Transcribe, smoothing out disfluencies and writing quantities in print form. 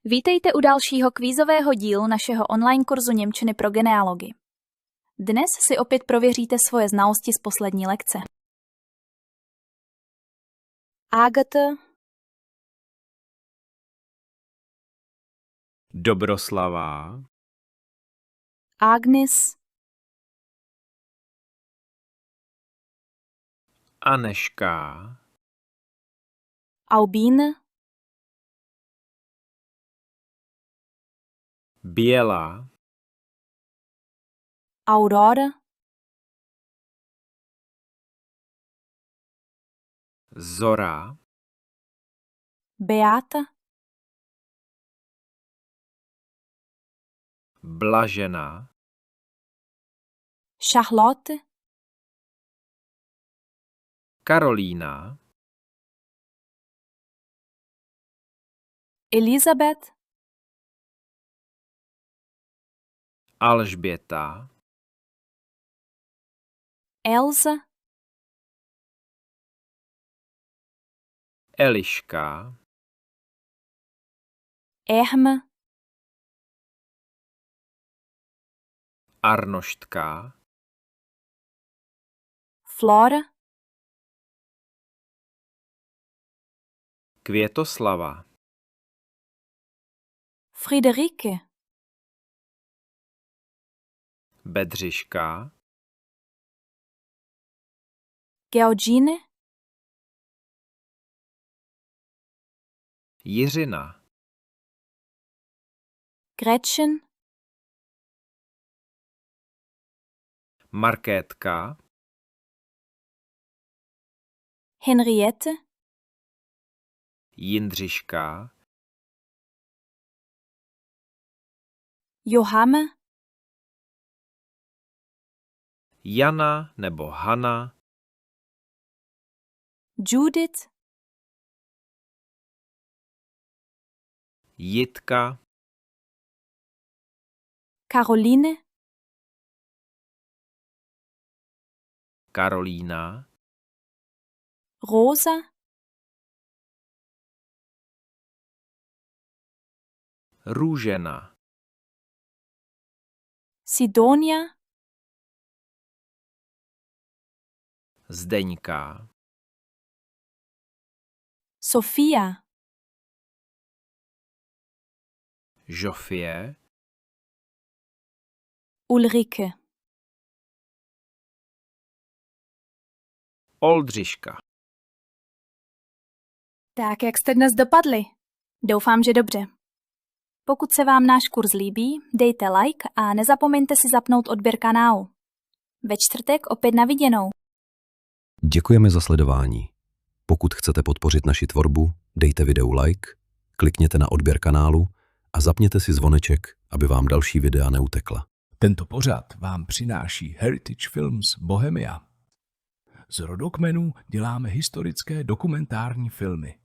Vítejte u dalšího kvízového dílu našeho online kurzu němčiny pro genealogy. Dnes si opět prověříte svoje znalosti z poslední lekce. Agatha, Dobroslava, Agnes, Aneška, Albín, Běla, Aurora, Zora, Beata, Blažena, Charlotte, Karolína, Elizabeth, Alžběta, Elsa, Eliška, Erma, Arnoštka, Flora, Květoslava, Friederike, Bedřiška, Georgine, Jiřina, Gretchen, Markétka, Henriette, Jindřiška, Johanna, Jana nebo Hana, Judith, Jitka, Caroline, Karolína, Rosa, Růžena, Sidonia, Zdeňka, Sophia, Žofie, Ulrike. Oldřiška. Tak, jak jste dnes dopadli? Doufám, že dobře. Pokud se vám náš kurz líbí, dejte like a nezapomeňte si zapnout odběr kanálu. Ve čtvrtek opět na viděnou. Děkujeme za sledování. Pokud chcete podpořit naši tvorbu, dejte videu like, klikněte na odběr kanálu a zapněte si zvoneček, aby vám další videa neutekla. Tento pořad vám přináší Heritage Films Bohemia. Z rodokmenů děláme historické dokumentární filmy.